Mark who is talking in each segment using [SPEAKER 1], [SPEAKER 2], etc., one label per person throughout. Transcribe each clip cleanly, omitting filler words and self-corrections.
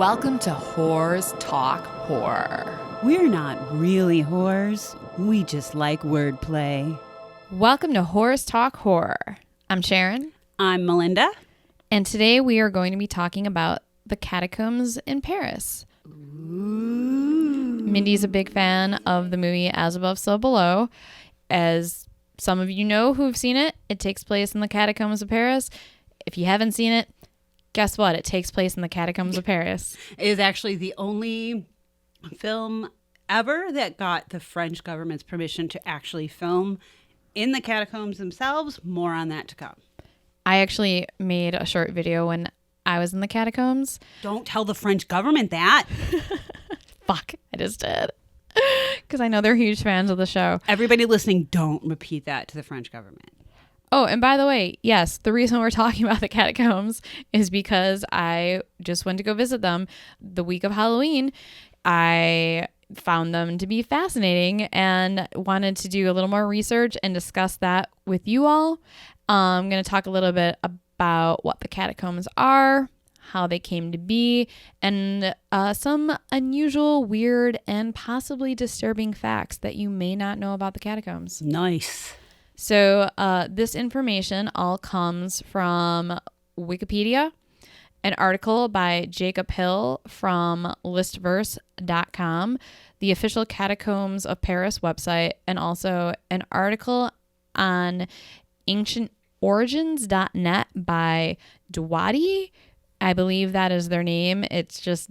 [SPEAKER 1] Welcome to Whores Talk Horror.
[SPEAKER 2] We're not really whores. We just like wordplay.
[SPEAKER 3] Welcome to Whores Talk Horror. I'm Sharon.
[SPEAKER 2] I'm Melinda.
[SPEAKER 3] And today we are going to be talking about the Catacombs in Paris.
[SPEAKER 2] Ooh.
[SPEAKER 3] Mindy's a big fan of the movie As Above, So Below. As some of you know who've seen it, it takes place in the Catacombs of Paris. If you haven't seen it, guess what? It takes place in the Catacombs of Paris.
[SPEAKER 2] It is actually the only film ever that got the French government's permission to actually film in the catacombs themselves. More on that to come.
[SPEAKER 3] I actually made a short video when I was in the catacombs.
[SPEAKER 2] Don't tell the French government that.
[SPEAKER 3] Fuck, I just did. Because I know they're huge fans of the show.
[SPEAKER 2] Everybody listening, don't repeat that to the French government.
[SPEAKER 3] Oh, and by the way, yes, the reason we're talking about the catacombs is because I just went to go visit them the week of Halloween. I found them to be fascinating and wanted to do a little more research and discuss that with you all. I'm going to talk a little bit about what the catacombs are, how they came to be, and some unusual, weird, and possibly disturbing facts that you may not know about the catacombs.
[SPEAKER 2] Nice.
[SPEAKER 3] So this information all comes from Wikipedia, an article by Jacob Hill from listverse.com, the official Catacombs of Paris website, and also an article on ancientorigins.net by Dwati. I believe that is their name. It's just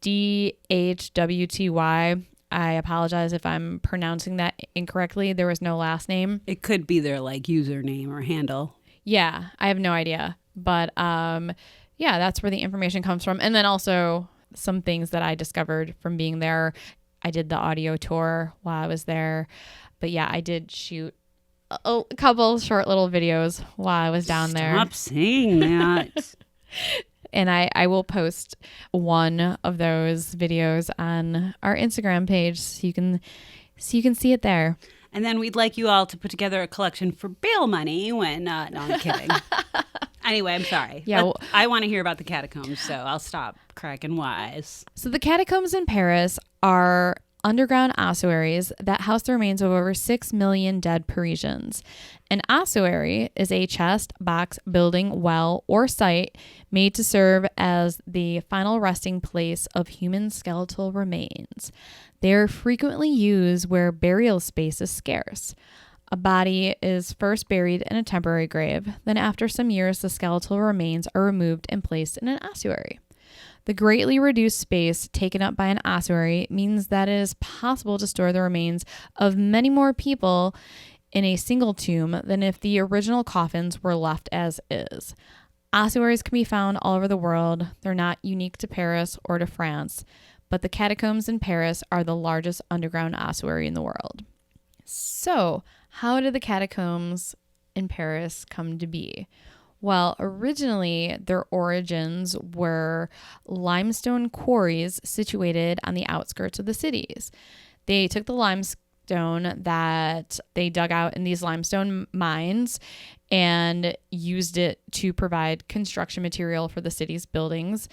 [SPEAKER 3] DHWTY. I apologize if I'm pronouncing that incorrectly. There was no last name.
[SPEAKER 2] It could be their username or handle.
[SPEAKER 3] Yeah, I have no idea. But yeah, that's where the information comes from. And then also some things that I discovered from being there. I did the audio tour while I was there. But yeah, I did shoot a couple short little videos while I was down there.
[SPEAKER 2] Stop saying that.
[SPEAKER 3] And I will post one of those videos on our Instagram page so you can see it there.
[SPEAKER 2] And then we'd like you all to put together a collection for bail money when, no, I'm kidding. Anyway, I'm sorry.
[SPEAKER 3] Yeah,
[SPEAKER 2] I want to hear about the catacombs, so I'll stop cracking wise.
[SPEAKER 3] So the catacombs in Paris are underground ossuaries that house the remains of over 6 million dead Parisians. An ossuary is a chest, box, building, well, or site made to serve as the final resting place of human skeletal remains. They are frequently used where burial space is scarce. A body is first buried in a temporary grave, then after some years the skeletal remains are removed and placed in an ossuary. The greatly reduced space taken up by an ossuary means that it is possible to store the remains of many more people in a single tomb than if the original coffins were left as is. Ossuaries can be found all over the world. They're not unique to Paris or to France, but the catacombs in Paris are the largest underground ossuary in the world. So, how did the catacombs in Paris come to be? Well, originally, their origins were limestone quarries situated on the outskirts of the cities. They took the limestone that they dug out in these limestone mines and used it to provide construction material for the city's buildings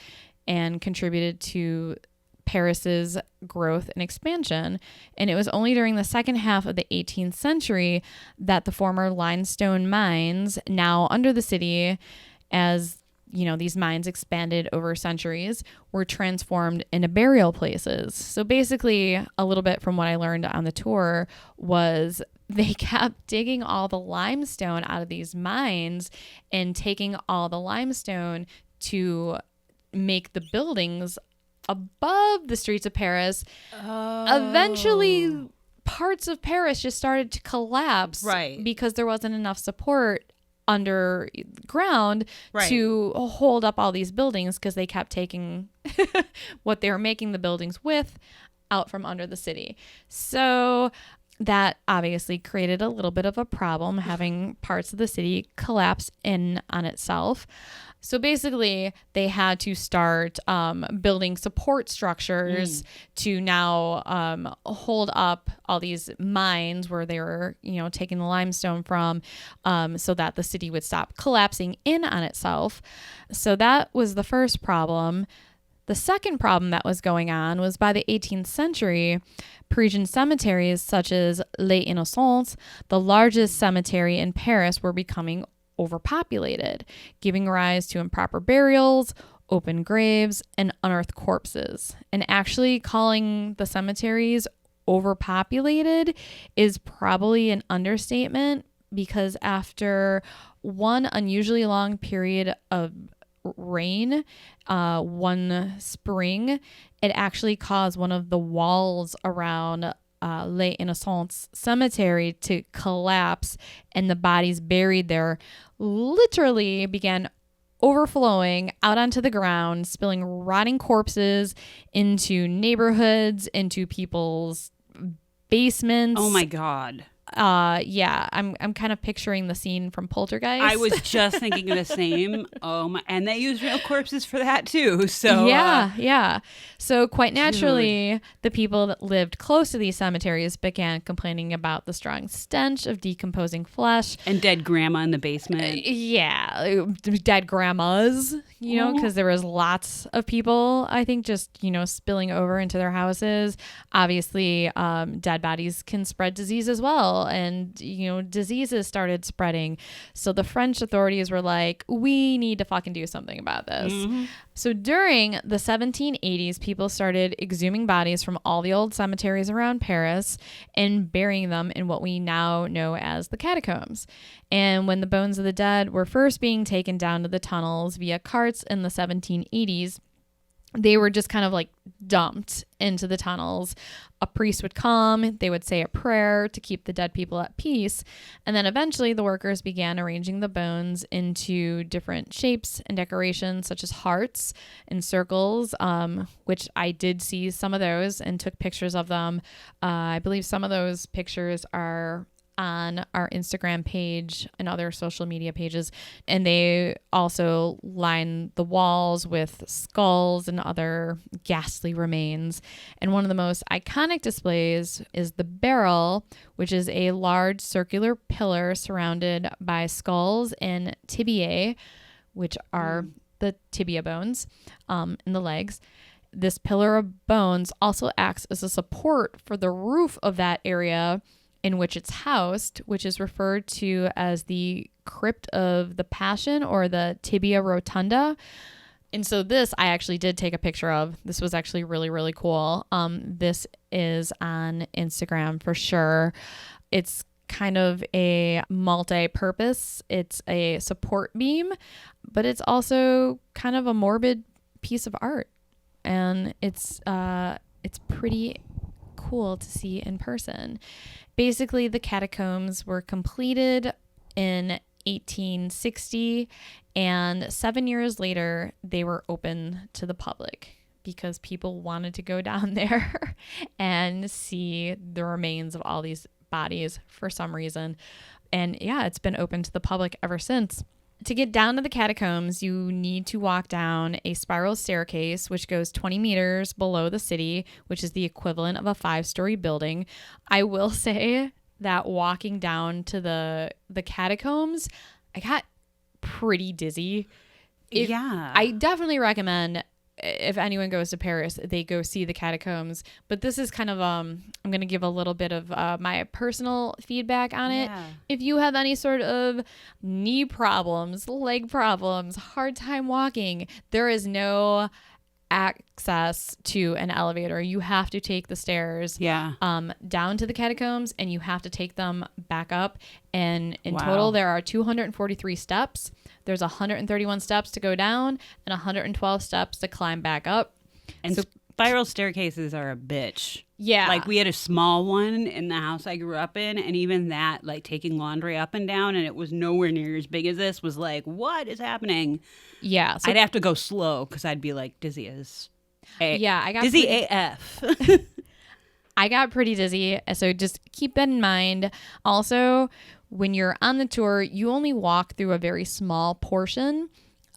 [SPEAKER 3] and contributed to Paris's growth and expansion. And it was only during the second half of the 18th century that the former limestone mines, now under the city, as you know, these mines expanded over centuries, were transformed into burial places. So basically, a little bit from what I learned on the tour was they kept digging all the limestone out of these mines and taking all the limestone to make the buildings above the streets of Paris.
[SPEAKER 2] Oh.
[SPEAKER 3] Eventually, parts of Paris just started to collapse,
[SPEAKER 2] right,
[SPEAKER 3] because there wasn't enough support underground, right, to hold up all these buildings, because they kept taking what they were making the buildings with out from under the city. So that obviously created a little bit of a problem, having parts of the city collapse in on itself. So basically, they had to start building support structures to now hold up all these mines where they were, taking the limestone from, so that the city would stop collapsing in on itself. So that was the first problem. The second problem that was going on was by the 18th century, Parisian cemeteries such as Les Innocents, the largest cemetery in Paris, were becoming overpopulated, giving rise to improper burials, open graves, and unearthed corpses. And actually calling the cemeteries overpopulated is probably an understatement, because after one unusually long period of rain, one spring, it actually caused one of the walls around Les Innocents cemetery to collapse, and the bodies buried there literally began overflowing out onto the ground, spilling rotting corpses into neighborhoods, into people's basements.
[SPEAKER 2] Oh my God.
[SPEAKER 3] Yeah, I'm kind of picturing the scene from Poltergeist.
[SPEAKER 2] I was just thinking of the same. Oh my! And they use real corpses for that too. So
[SPEAKER 3] yeah. So quite naturally, the people that lived close to these cemeteries began complaining about the strong stench of decomposing flesh
[SPEAKER 2] and dead grandma in the basement.
[SPEAKER 3] Yeah, dead grandmas. Because there was lots of people, I think, just spilling over into their houses. Obviously, dead bodies can spread disease as well. And, diseases started spreading. So the French authorities were like, we need to fucking do something about this. Mm-hmm. So during the 1780s, people started exhuming bodies from all the old cemeteries around Paris and burying them in what we now know as the catacombs. And when the bones of the dead were first being taken down to the tunnels via carts in the 1780s, they were just kind of like dumped into the tunnels. A priest would come, they would say a prayer to keep the dead people at peace, and then eventually the workers began arranging the bones into different shapes and decorations, such as hearts and circles, which I did see some of those and took pictures of them. I believe some of those pictures are on our Instagram page and other social media pages, and they also line the walls with skulls and other ghastly remains. And one of the most iconic displays is the barrel, which is a large circular pillar surrounded by skulls and tibiae, which are the tibia bones in the legs. This pillar of bones also acts as a support for the roof of that area in which it's housed, which is referred to as the crypt of the Passion, or the tibia rotunda. And so this I actually did take a picture of. This was actually really, really cool. This is on Instagram for sure. It's kind of a multi-purpose. It's a support beam, but it's also kind of a morbid piece of art. And it's pretty cool to see in person. Basically, the catacombs were completed in 1860, and 7 years later, they were open to the public because people wanted to go down there and see the remains of all these bodies for some reason. And yeah, it's been open to the public ever since. To get down to the catacombs, you need to walk down a spiral staircase, which goes 20 meters below the city, which is the equivalent of a 5-story building. I will say that walking down to the catacombs, I got pretty dizzy. I definitely recommend, if anyone goes to Paris, they go see the catacombs. But this is kind of, I'm going to give a little bit of my personal feedback on it. If you have any sort of knee problems, leg problems, hard time walking, there is no access to an elevator. You have to take the stairs down to the catacombs, and you have to take them back up. And in total, there are 243 steps. There's 131 steps to go down and 112 steps to climb back up.
[SPEAKER 2] And spiral staircases are a bitch.
[SPEAKER 3] Yeah.
[SPEAKER 2] Like, we had a small one in the house I grew up in, and even that, like, taking laundry up and down, and it was nowhere near as big as this, was like, what is happening?
[SPEAKER 3] Yeah.
[SPEAKER 2] So I'd have to go slow because I'd be like dizzy as
[SPEAKER 3] dizzy
[SPEAKER 2] AF.
[SPEAKER 3] I got pretty dizzy, so just keep that in mind. Also, when you're on the tour, you only walk through a very small portion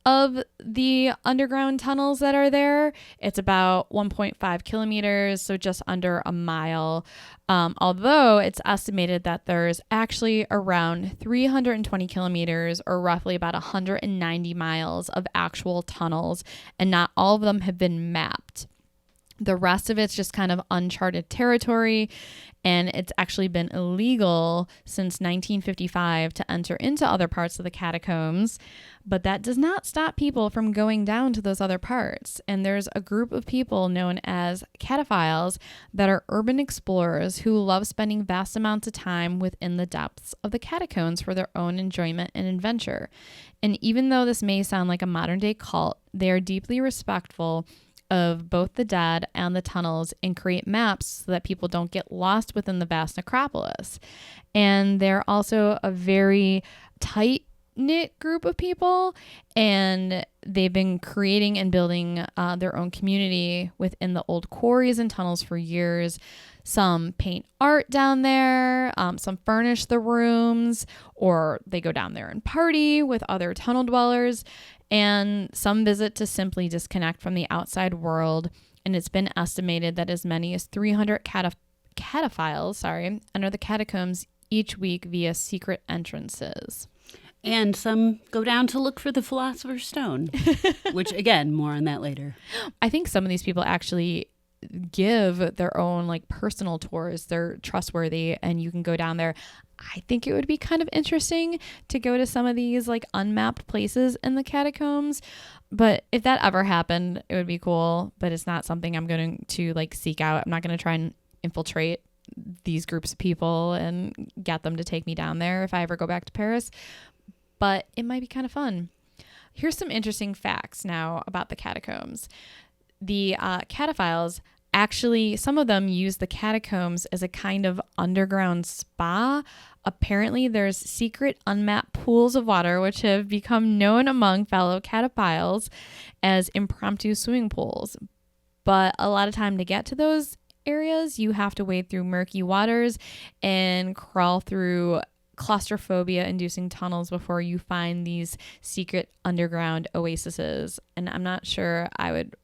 [SPEAKER 3] of the underground tunnels that are there. It's about 1.5 kilometers, so just under a mile. Although it's estimated that there's actually around 320 kilometers, or roughly about 190 miles of actual tunnels, and not all of them have been mapped. The rest of it's just kind of uncharted territory, and it's actually been illegal since 1955 to enter into other parts of the catacombs, but that does not stop people from going down to those other parts. And there's a group of people known as Cataphiles that are urban explorers who love spending vast amounts of time within the depths of the catacombs for their own enjoyment and adventure. And even though this may sound like a modern day cult, they are deeply respectful of both the dead and the tunnels and create maps so that people don't get lost within the vast necropolis. And they're also a very tight-knit group of people, and they've been creating and building their own community within the old quarries and tunnels for years. Some paint art down there, some furnish the rooms, or they go down there and party with other tunnel dwellers, and some visit to simply disconnect from the outside world. And it's been estimated that as many as 300 cataphiles enter the catacombs each week via secret entrances.
[SPEAKER 2] And some go down to look for the Philosopher's Stone, which, again, more on that later.
[SPEAKER 3] I think some of these people actually give their own like personal tours. They're trustworthy, and you can go down there. I think it would be kind of interesting to go to some of these like unmapped places in the catacombs. But if that ever happened, it would be cool. But it's not something I'm going to like seek out. I'm not going to try and infiltrate these groups of people and get them to take me down there if I ever go back to Paris. But it might be kind of fun. Here's some interesting facts now about the catacombs. The Cataphiles, actually, some of them use the catacombs as a kind of underground spa. Apparently, there's secret unmapped pools of water which have become known among fellow Cataphiles as impromptu swimming pools. But a lot of time to get to those areas, you have to wade through murky waters and crawl through claustrophobia-inducing tunnels before you find these secret underground oases. And I'm not sure I would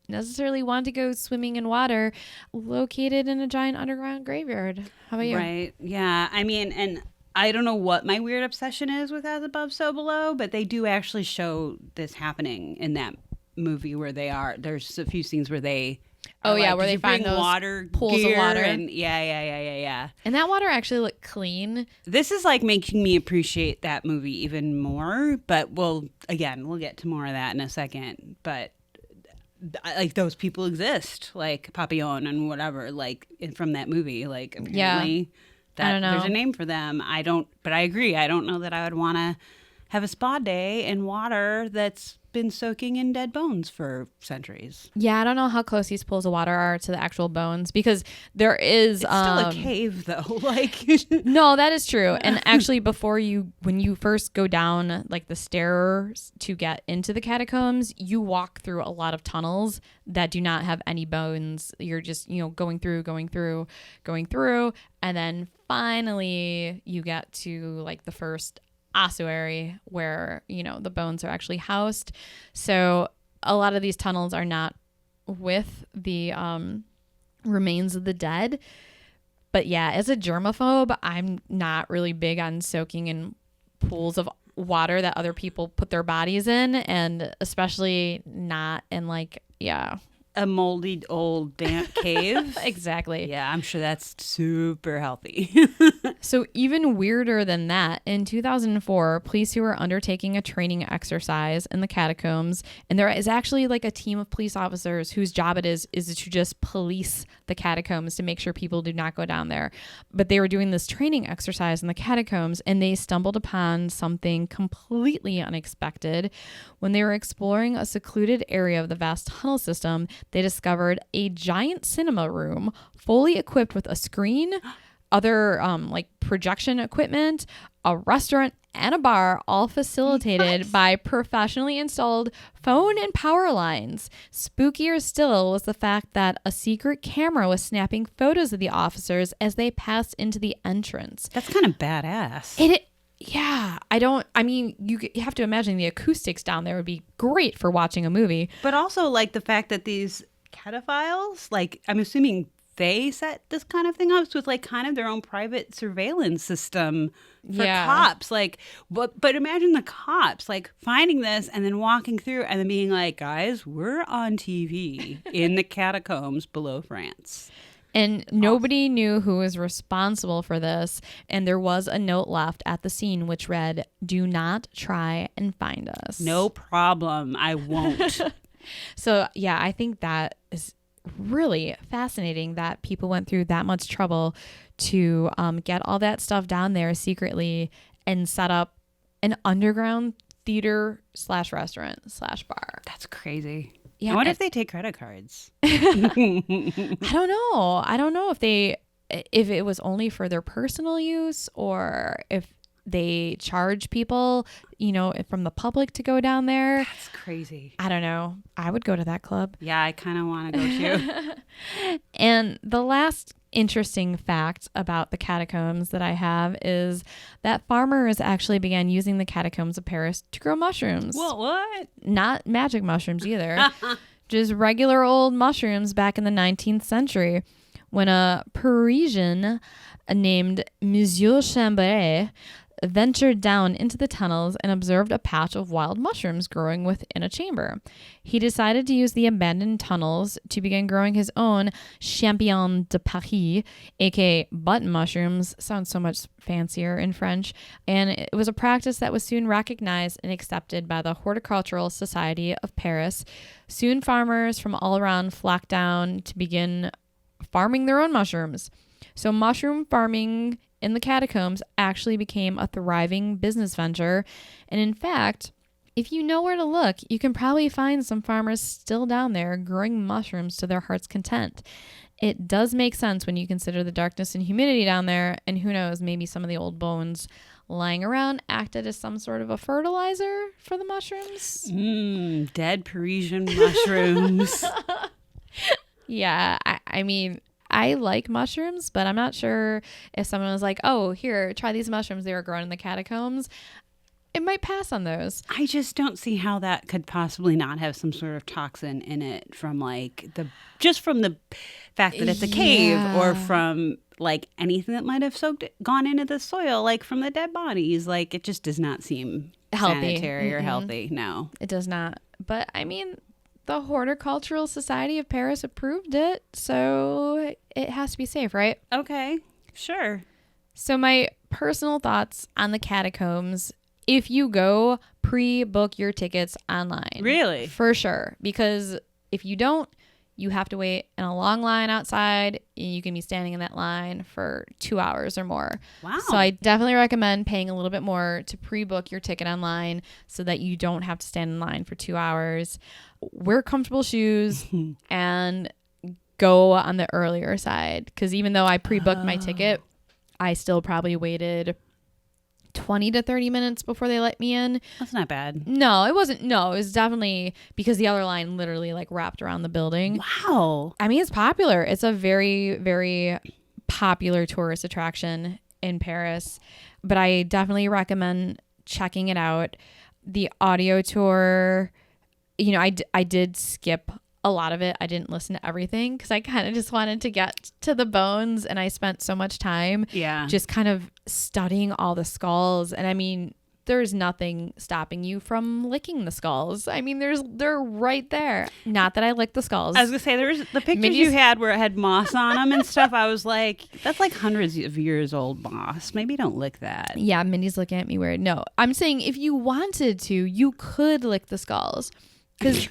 [SPEAKER 3] necessarily want to go swimming in water located in a giant underground graveyard. How about you?
[SPEAKER 2] Right. Yeah. I mean, and I don't know what my weird obsession is with As Above, So Below, but they do actually show this happening in that movie where they are. There's a few scenes where they.
[SPEAKER 3] Where they find those
[SPEAKER 2] water
[SPEAKER 3] pools of water.
[SPEAKER 2] And yeah.
[SPEAKER 3] And that water actually looked clean.
[SPEAKER 2] This is like making me appreciate that movie even more. But we'll get to more of that in a second. But like those people exist, like Papillon and whatever, like from that movie. Like apparently
[SPEAKER 3] I don't know.
[SPEAKER 2] There's a name for them. But I agree. I don't know that I would want to have a spa day in water that's been soaking in dead bones for centuries.
[SPEAKER 3] Yeah, I don't know how close these pools of water are to the actual bones, because there is
[SPEAKER 2] it's still a cave though. Like
[SPEAKER 3] no, that is true. And actually, when you first go down like the stairs to get into the catacombs, you walk through a lot of tunnels that do not have any bones. You're just going through, and then finally you get to like the first ossuary where the bones are actually housed. So a lot of these tunnels are not with the remains of the dead. But yeah, as a germaphobe, I'm not really big on soaking in pools of water that other people put their bodies in, and especially not in
[SPEAKER 2] a moldy old damp cave.
[SPEAKER 3] Exactly.
[SPEAKER 2] Yeah, I'm sure that's super healthy.
[SPEAKER 3] So even weirder than that, in 2004, police who were undertaking a training exercise in the catacombs, and there is actually like a team of police officers whose job it is to just police the catacombs to make sure people do not go down there. But they were doing this training exercise in the catacombs, and they stumbled upon something completely unexpected. When they were exploring a secluded area of the vast tunnel system, they discovered a giant cinema room fully equipped with a screen, other projection equipment, a restaurant, and a bar, all facilitated by professionally installed phone and power lines. Spookier still was the fact that a secret camera was snapping photos of the officers as they passed into the entrance.
[SPEAKER 2] That's kind of badass.
[SPEAKER 3] Yeah, you have to imagine the acoustics down there would be great for watching a movie.
[SPEAKER 2] But also, like, the fact that these cataphiles, like, I'm assuming they set this kind of thing up with, like, kind of their own private surveillance system for cops. Like, but imagine the cops, like, finding this and then walking through and then being like, guys, we're on TV in the catacombs below France.
[SPEAKER 3] And nobody knew who was responsible for this. And there was a note left at the scene which read, "Do not try and find us."
[SPEAKER 2] No problem. I won't.
[SPEAKER 3] So, yeah, I think that is really fascinating that people went through that much trouble to get all that stuff down there secretly and set up an underground theater / restaurant / bar.
[SPEAKER 2] That's crazy.
[SPEAKER 3] Yeah,
[SPEAKER 2] I wonder if they take credit cards.
[SPEAKER 3] I don't know if it was only for their personal use or if they charge people, from the public to go down there.
[SPEAKER 2] That's crazy.
[SPEAKER 3] I don't know. I would go to that club.
[SPEAKER 2] Yeah, I kind of want to go too.
[SPEAKER 3] And the last interesting fact about the catacombs that I have is that farmers actually began using the catacombs of Paris to grow mushrooms.
[SPEAKER 2] Well, what?
[SPEAKER 3] Not magic mushrooms either. Just regular old mushrooms back in the 19th century when a Parisian named Monsieur Chambray ventured down into the tunnels and observed a patch of wild mushrooms growing within a chamber. He decided to use the abandoned tunnels to begin growing his own Champion de Paris, aka button mushrooms. Sounds so much fancier in French. And it was a practice that was soon recognized and accepted by the Horticultural Society of Paris. Soon farmers from all around flocked down to begin farming their own mushrooms. So mushroom farming in the catacombs actually became a thriving business venture. And in fact, if you know where to look, you can probably find some farmers still down there growing mushrooms to their heart's content. It does make sense when you consider the darkness and humidity down there, and who knows, maybe some of the old bones lying around acted as some sort of a fertilizer for the mushrooms.
[SPEAKER 2] Dead Parisian mushrooms.
[SPEAKER 3] Yeah, I mean, I like mushrooms, but I'm not sure if someone was like, oh, here, try these mushrooms. They were grown in the catacombs. It might pass on those.
[SPEAKER 2] I just don't see how that could possibly not have some sort of toxin in it from like from the fact that it's a cave or from like anything that might have gone into the soil, like from the dead bodies. Like it just does not seem
[SPEAKER 3] healthy.
[SPEAKER 2] Sanitary or healthy. No,
[SPEAKER 3] it does not. But I mean, the Horticultural Society of Paris approved it, so it has to be safe, right?
[SPEAKER 2] Okay, sure.
[SPEAKER 3] So my personal thoughts on the catacombs, if you go, pre-book your tickets online.
[SPEAKER 2] Really?
[SPEAKER 3] For sure. Because if you don't, you have to wait in a long line outside. You can be standing in that line for 2 hours or more.
[SPEAKER 2] Wow.
[SPEAKER 3] So I definitely recommend paying a little bit more to pre-book your ticket online so that you don't have to stand in line for 2 hours. Wear comfortable shoes and go on the earlier side. Because even though I pre-booked my ticket, I still probably waited 20 to 30 minutes before they let me in.
[SPEAKER 2] That's not bad.
[SPEAKER 3] No, it wasn't. No, it was definitely because the other line literally like wrapped around the building.
[SPEAKER 2] Wow.
[SPEAKER 3] I mean, it's popular. It's a very, very popular tourist attraction in Paris, but I definitely recommend checking it out. The audio tour, I did skip a lot of it. I didn't listen to everything because I kind of just wanted to get to the bones, and I spent so much time just kind of studying all the skulls. And I mean, there's nothing stopping you from licking the skulls. I mean, they're right there. Not that I licked the skulls.
[SPEAKER 2] I was gonna say there's the pictures you had where it had moss on them and stuff. I was like, that's like hundreds of years old moss. Maybe don't lick that.
[SPEAKER 3] Yeah, Mindy's looking at me weird. No, I'm saying if you wanted to, you could lick the skulls because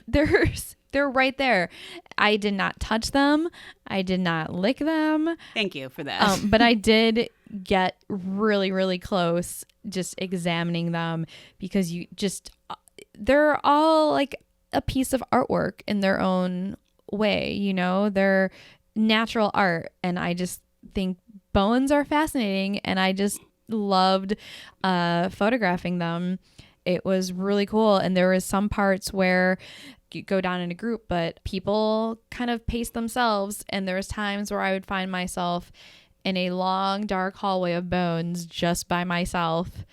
[SPEAKER 3] they're right there. I did not touch them. I did not lick them.
[SPEAKER 2] Thank you for that.
[SPEAKER 3] But I did get really, really close just examining them because they're all like a piece of artwork in their own way. They're natural art. And I just think bones are fascinating. And I just loved photographing them. It was really cool. And there was some parts where you go down in a group, but people kind of pace themselves. And there was times where I would find myself in a long, dark hallway of bones just by myself.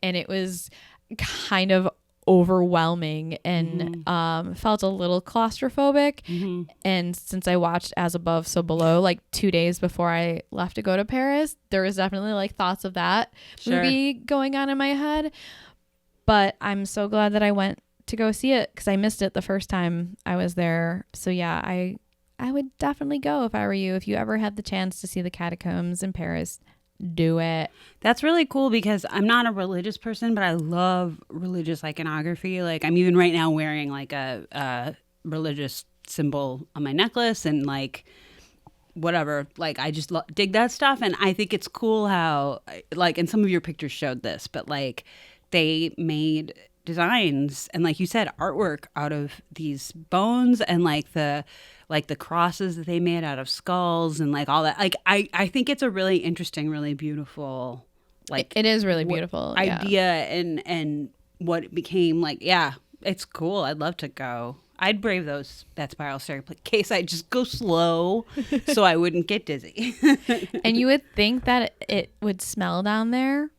[SPEAKER 3] and it was kind of overwhelming and felt a little claustrophobic. And since I watched As Above, So Below like 2 days before I left to go to Paris, there was definitely like thoughts of that movie going on in my head. But I'm so glad that I went to go see it because I missed it the first time I was there. So yeah, I would definitely go if I were you. If you ever had the chance to see the Catacombs in Paris, do it.
[SPEAKER 2] That's really cool because I'm not a religious person, but I love religious iconography. Like I'm even right now wearing like a religious symbol on my necklace and like whatever. Like I just dig that stuff. And I think it's cool how like, and some of your pictures showed this, but like they made designs and like you said, artwork out of these bones and like the crosses that they made out of skulls and like all that. Like I think it's a really interesting, really beautiful, like
[SPEAKER 3] it is really beautiful
[SPEAKER 2] idea and what it became. Like, yeah, it's cool. I'd love to go. I'd brave that spiral staircase. I'd just go slow so I wouldn't get dizzy.
[SPEAKER 3] And you would think that it would smell down there,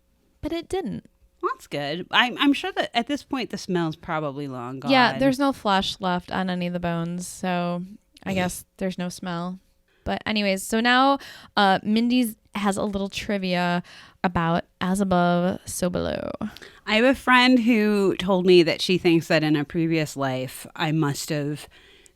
[SPEAKER 3] but it didn't.
[SPEAKER 2] That's good. I'm sure that at this point the smell's probably long gone.
[SPEAKER 3] Yeah, there's no flesh left on any of the bones, so I guess there's no smell. But anyways, so now Mindy has a little trivia about As Above, So Below.
[SPEAKER 2] I have a friend who told me that she thinks that in a previous life I must have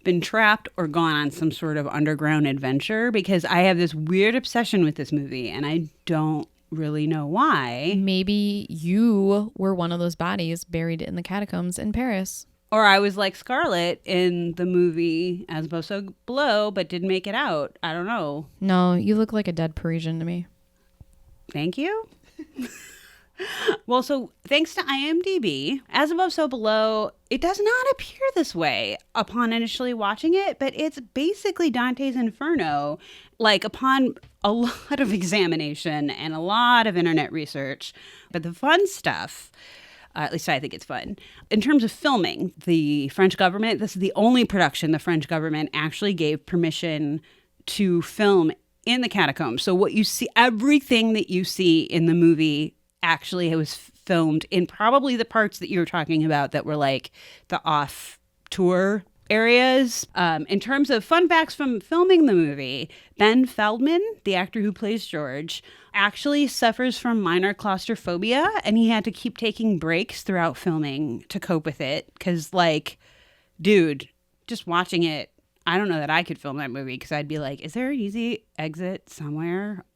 [SPEAKER 2] been trapped or gone on some sort of underground adventure because I have this weird obsession with this movie and I don't really know why.
[SPEAKER 3] Maybe you were one of those bodies buried in the catacombs in Paris.
[SPEAKER 2] Or I was like Scarlett in the movie As Above, So Below, but didn't make it out. I don't know.
[SPEAKER 3] No, you look like a dead Parisian to me.
[SPEAKER 2] Thank you. Well, so thanks to IMDb, As Above, So Below, it does not appear this way upon initially watching it, but it's basically Dantes Inferno. Like upon a lot of examination and a lot of internet research, but the fun stuff, at least I think it's fun. In terms of filming, the French government, this is the only production the French government actually gave permission to film in the catacombs. So what you see, everything that you see in the movie actually it was filmed in probably the parts that you were talking about that were like the off-tour areas. In terms of fun facts from filming the movie, Ben Feldman, the actor who plays George, actually suffers from minor claustrophobia, and he had to keep taking breaks throughout filming to cope with it. Because, like, dude, just watching it, I don't know that I could film that movie because I'd be like, is there an easy exit somewhere?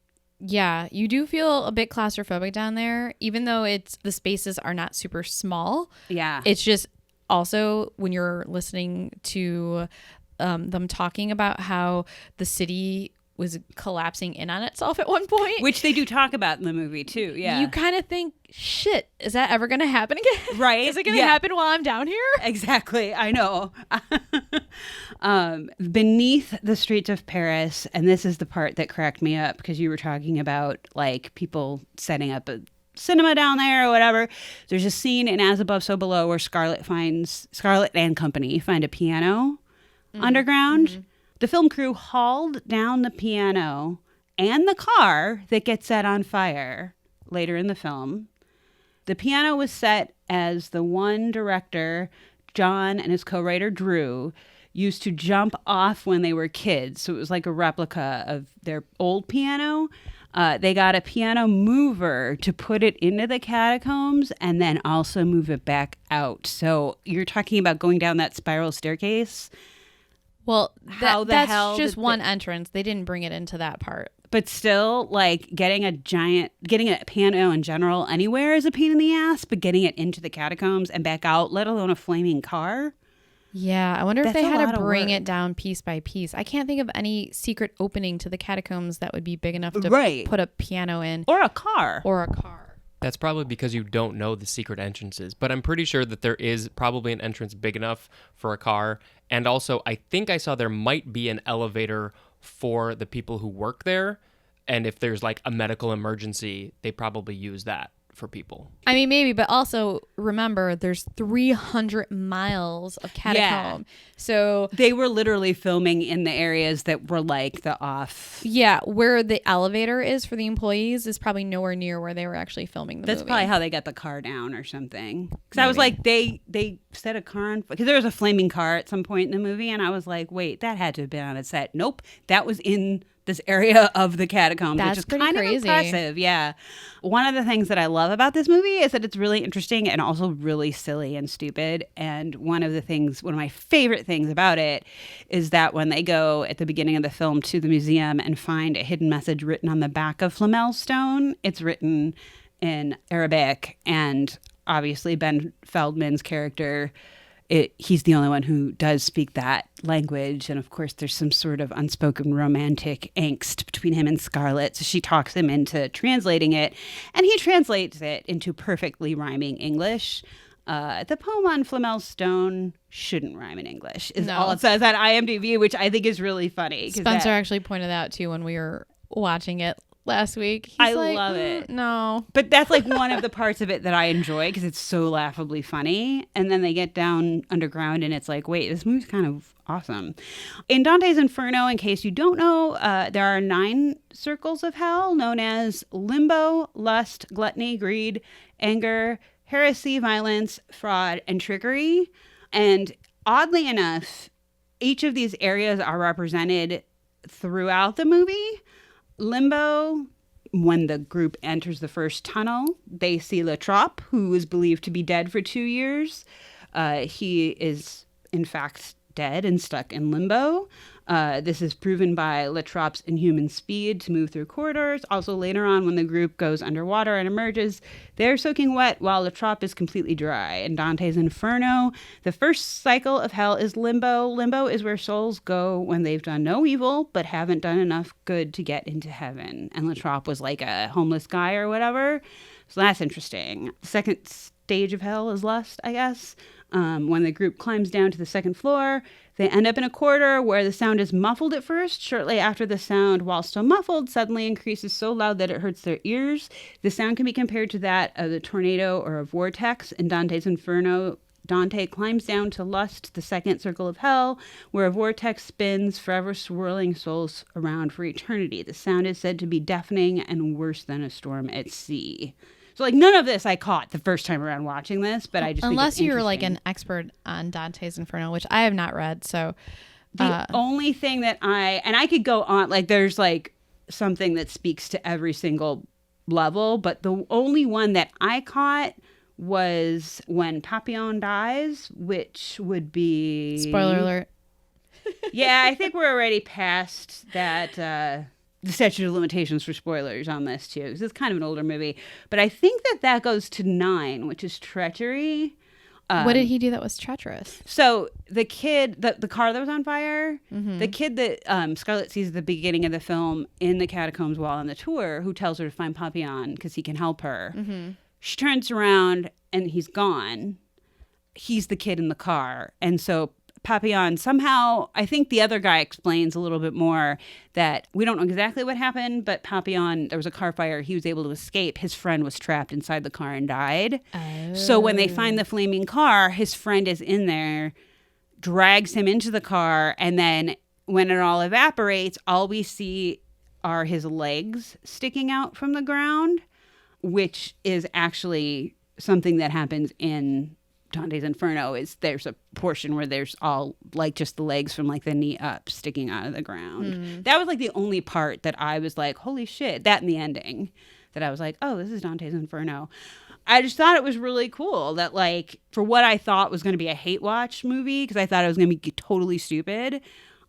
[SPEAKER 3] Yeah, you do feel a bit claustrophobic down there, even though the spaces are not super small.
[SPEAKER 2] Yeah.
[SPEAKER 3] It's just also when you're listening to them talking about how the city was collapsing in on itself at one point.
[SPEAKER 2] Which they do talk about in the movie too, yeah.
[SPEAKER 3] You kind of think, shit, is that ever going to happen again?
[SPEAKER 2] Right.
[SPEAKER 3] Is it going to happen while I'm down here?
[SPEAKER 2] Exactly, I know. Beneath the streets of Paris, and this is the part that cracked me up because you were talking about like people setting up a cinema down there or whatever. There's a scene in As Above, So Below where Scarlett and company find a piano underground. Mm-hmm. The film crew hauled down the piano and the car that gets set on fire later in the film. The piano was set as the one director, John, and his co-writer, Drew, used to jump off when they were kids. So it was like a replica of their old piano. They got a piano mover to put it into the catacombs and then also move it back out. So you're talking about going down that spiral staircase.
[SPEAKER 3] Well, that's just one entrance. They didn't bring it into that part.
[SPEAKER 2] But still, like, getting a piano in general anywhere is a pain in the ass, but getting it into the catacombs and back out, let alone a flaming car.
[SPEAKER 3] Yeah, I wonder if they had to bring it down piece by piece. I can't think of any secret opening to the catacombs that would be big enough to put a piano in.
[SPEAKER 2] Or a car.
[SPEAKER 4] That's probably because you don't know the secret entrances, but I'm pretty sure that there is probably an entrance big enough for a car. And also, I think I saw there might be an elevator for the people who work there. And if there's like a medical emergency, they probably use that for people.
[SPEAKER 3] I mean, maybe, but also remember there's 300 miles of catacomb. So
[SPEAKER 2] they were literally filming in the areas that were like the off.
[SPEAKER 3] Yeah, where the elevator is for the employees is probably nowhere near where they were actually filming the
[SPEAKER 2] That's
[SPEAKER 3] movie.
[SPEAKER 2] probably how they got the car down or something. Because I was like, they set a car on, because there was a flaming car at some point in the movie, and I was like, wait, that had to have been on a set. Nope, that was in this area of the catacombs,
[SPEAKER 3] That's
[SPEAKER 2] which is
[SPEAKER 3] pretty
[SPEAKER 2] kind
[SPEAKER 3] crazy.
[SPEAKER 2] of impressive. Yeah. One of the things that I love about this movie is that it's really interesting and also really silly and stupid. And one of my favorite things about it is that when they go at the beginning of the film to the museum and find a hidden message written on the back of Flamel stone, it's written in Arabic, and obviously Ben Feldman's character, he's the only one who does speak that language. And of course, there's some sort of unspoken romantic angst between him and Scarlett. So she talks him into translating it, and he translates it into perfectly rhyming English. The poem on Flamel's stone shouldn't rhyme in English, is all it says on IMDb, which I think is really funny.
[SPEAKER 3] Spencer actually pointed out, too, when we were watching it last week. He's
[SPEAKER 2] I
[SPEAKER 3] like,
[SPEAKER 2] love it.
[SPEAKER 3] No.
[SPEAKER 2] But that's like one of the parts of it that I enjoy because it's so laughably funny. And then they get down underground and it's like, wait, this movie's kind of awesome. In Dante's Inferno, in case you don't know, there are 9 circles of hell known as limbo, lust, gluttony, greed, anger, heresy, violence, fraud, and trickery. And oddly enough, each of these areas are represented throughout the movie. Limbo, when the group enters the first tunnel, they see Latrope, who is believed to be dead for 2 years. He is, in fact, dead and stuck in limbo. This is proven by Latrope's inhuman speed to move through corridors. Also, later on, when the group goes underwater and emerges, they're soaking wet while Latrope is completely dry. In Dante's Inferno, the first cycle of hell is limbo. Limbo is where souls go when they've done no evil, but haven't done enough good to get into heaven. And Latrope was like a homeless guy or whatever. So that's interesting. The second stage of hell is lust, I guess. When the group climbs down to the second floor, they end up in a corridor where the sound is muffled at first. Shortly after, the sound, while still muffled, suddenly increases so loud that it hurts their ears. The sound can be compared to that of a tornado or a vortex. In Dante's Inferno, Dante climbs down to Lust, the second circle of hell, where a vortex spins, forever swirling souls around for eternity. The sound is said to be deafening and worse than a storm at sea. So, like, none of this I caught the first time around watching this, but I just
[SPEAKER 3] Unless
[SPEAKER 2] think it's
[SPEAKER 3] you're, like,
[SPEAKER 2] interesting.
[SPEAKER 3] an expert on Dante's Inferno, which I have not read, so...
[SPEAKER 2] The only thing that I could go on, like, there's, like, something that speaks to every single level, but the only one that I caught was when Papillon dies, which would be...
[SPEAKER 3] Spoiler alert.
[SPEAKER 2] Yeah, I think we're already past that... the statute of limitations for spoilers on this too, because it's kind of an older movie. But I think that goes to 9, which is Treachery.
[SPEAKER 3] What did he do that was treacherous?
[SPEAKER 2] So the kid, the car that was on fire, the kid that Scarlett sees at the beginning of the film in the catacombs while on the tour, who tells her to find Papillon because he can help her. She turns around and he's gone. He's the kid in the car. And so Papillon somehow, I think the other guy explains a little bit more that we don't know exactly what happened, but Papillon, there was a car fire. He was able to escape. His friend was trapped inside the car and died. So when they find the flaming car, his friend is in there, drags him into the car. And then when it all evaporates, all we see are his legs sticking out from the ground, which is actually something that happens in Dante's Inferno. Is there's a portion where there's all like just the legs from like the knee up sticking out of the ground. That was like the only part that I was like, holy shit, that and the ending that I was like, oh, this is Dante's Inferno. I just thought it was really cool that, like, for what I thought was going to be a hate watch movie, because I thought it was going to be totally stupid,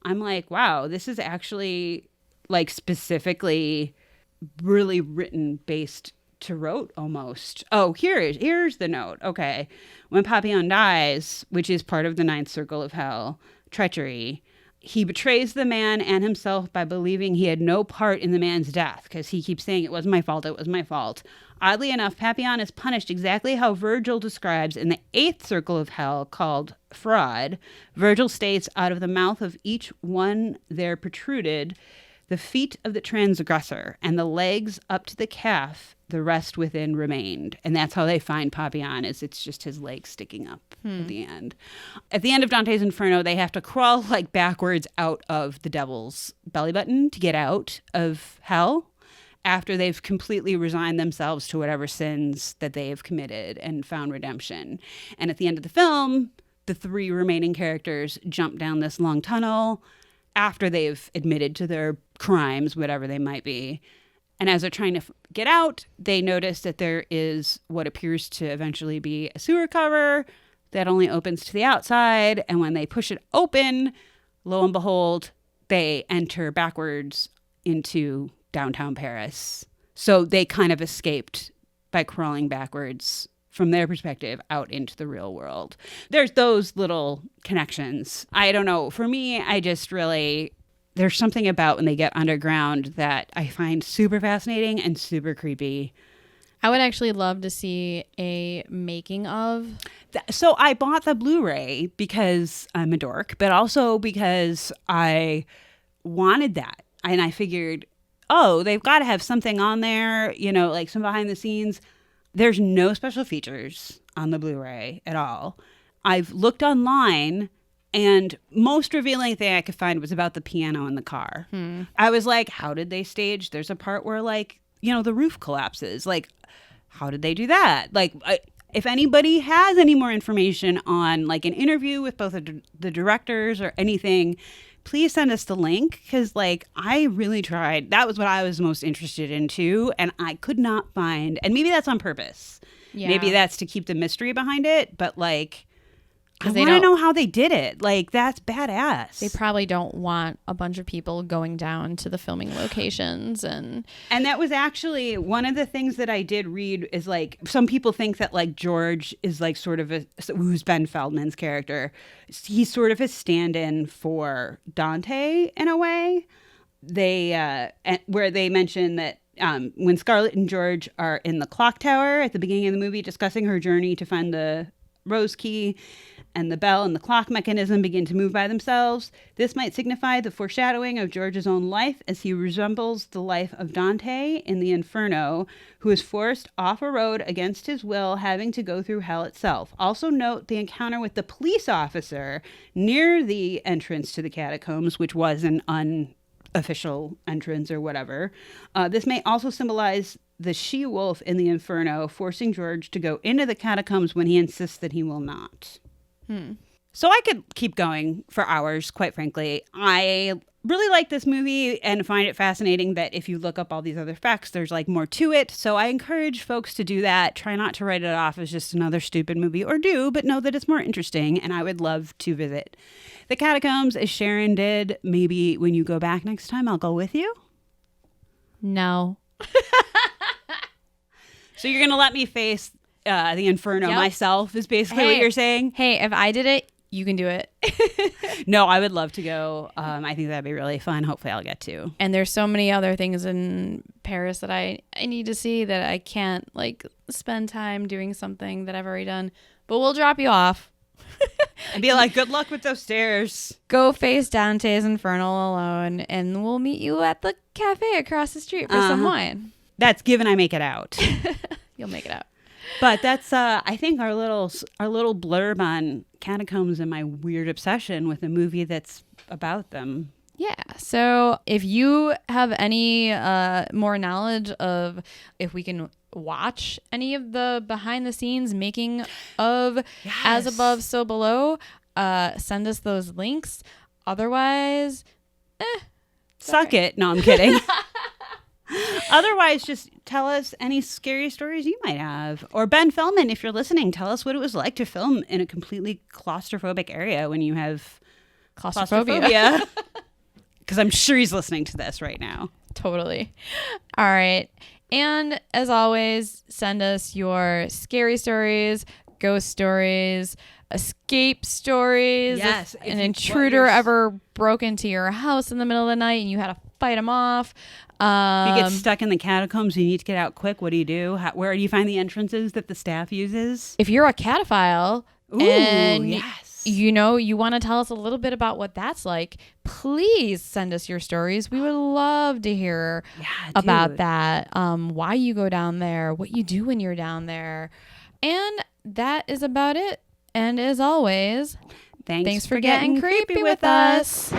[SPEAKER 2] I'm like, wow, this is actually like specifically really written based to rote almost. Oh, here's the note. Okay. When Papillon dies, which is part of the 9th circle of hell, Treachery, he betrays the man and himself by believing he had no part in the man's death, because he keeps saying it was my fault, it was my fault. Oddly enough, Papillon is punished exactly how Virgil describes in the 8th circle of hell, called fraud. Virgil states, out of the mouth of each one there protruded the feet of the transgressor and the legs up to the calf, the rest within remained. And that's how they find Papillon, is it's just his legs sticking up at the end. At the end of Dantes Inferno, they have to crawl like backwards out of the devil's belly button to get out of hell after they've completely resigned themselves to whatever sins that they have committed and found redemption. And at the end of the film, the 3 remaining characters jump down this long tunnel after they've admitted to their crimes, whatever they might be. And as they're trying to get out, they notice that there is what appears to eventually be a sewer cover that only opens to the outside. And when they push it open, lo and behold, they enter backwards into downtown Paris. So they kind of escaped by crawling backwards from their perspective out into the real world. There's those little connections. I don't know. For me, I just really... There's something about when they get underground that I find super fascinating and super creepy.
[SPEAKER 3] I would actually love to see a making of.
[SPEAKER 2] So I bought the Blu-ray because I'm a dork, but also because I wanted that. And I figured, oh, they've got to have something on there, you know, like some behind the scenes. There's no special features on the Blu-ray at all. I've looked online, and most revealing thing I could find was about the piano in the car. I was like, how did they stage? There's a part where, like, you know, the roof collapses. Like, how did they do that? Like, if anybody has any more information on, like, an interview with both the directors or anything, please send us the link, because, like, I really tried. That was what I was most interested in, too, and I could not find. And maybe that's on purpose. Yeah. Maybe that's to keep the mystery behind it, but, like... I want to know how they did it. Like, that's badass.
[SPEAKER 3] They probably don't want a bunch of people going down to the filming locations. And
[SPEAKER 2] that was actually one of the things that I did read is, like, some people think that, like, George is, like, sort of who's Ben Feldman's character. He's sort of a stand-in for Dante in a way. Where they mention that when Scarlett and George are in the clock tower at the beginning of the movie discussing her journey to find the rose key, and the bell and the clock mechanism begin to move by themselves, this might signify the foreshadowing of George's own life, as he resembles the life of Dante in the Inferno, who is forced off a road against his will, having to go through hell itself. Also note the encounter with the police officer near the entrance to the catacombs, which was an unofficial entrance or whatever. This may also symbolize the she-wolf in the Inferno, forcing George to go into the catacombs when he insists that he will not. So I could keep going for hours, quite frankly. I really like this movie and find it fascinating that if you look up all these other facts, there's, like, more to it. So I encourage folks to do that. Try not to write it off as just another stupid movie, or do, but know that it's more interesting, and I would love to visit the Catacombs, as Sharon did. Maybe when you go back next time, I'll go with you.
[SPEAKER 3] No.
[SPEAKER 2] So you're going to let me face the Inferno myself, is basically what you're saying?
[SPEAKER 3] Hey, if I did it, you can do it.
[SPEAKER 2] No, I would love to go. I think that'd be really fun. Hopefully I'll get to.
[SPEAKER 3] And there's so many other things in Paris that I need to see that I can't, like, spend time doing something that I've already done. But we'll drop you off.
[SPEAKER 2] And be like, good luck with those stairs.
[SPEAKER 3] Go face Dante's Inferno alone, and we'll meet you at the cafe across the street for some wine.
[SPEAKER 2] That's given I make it out.
[SPEAKER 3] You'll make it out.
[SPEAKER 2] But that's, I think, our little blurb on Catacombs and my weird obsession with a movie that's about them.
[SPEAKER 3] Yeah. So if you have any more knowledge of if we can watch any of the behind the scenes making of As Above, So Below, send us those links. Otherwise,
[SPEAKER 2] suck it. No, I'm kidding. Otherwise, just tell us any scary stories you might have. Or Ben Feldman, if you're listening, tell us what it was like to film in a completely claustrophobic area when you have claustrophobia. Because I'm sure he's listening to this right now.
[SPEAKER 3] Totally. All right. And as always, send us your scary stories, ghost stories, escape stories.
[SPEAKER 2] Yes.
[SPEAKER 3] If an intruder ever broke into your house in the middle of the night and you had to fight him off.
[SPEAKER 2] If you get stuck in the catacombs, you need to get out quick. What do you do? Where do you find the entrances that the staff uses?
[SPEAKER 3] If you're a cataphile,
[SPEAKER 2] Ooh,
[SPEAKER 3] and
[SPEAKER 2] yes.
[SPEAKER 3] you want to tell us a little bit about what that's like, please send us your stories. We would love to hear about that. Why you go down there, what you do when you're down there. And that is about it. And as always, thanks for getting creepy with us.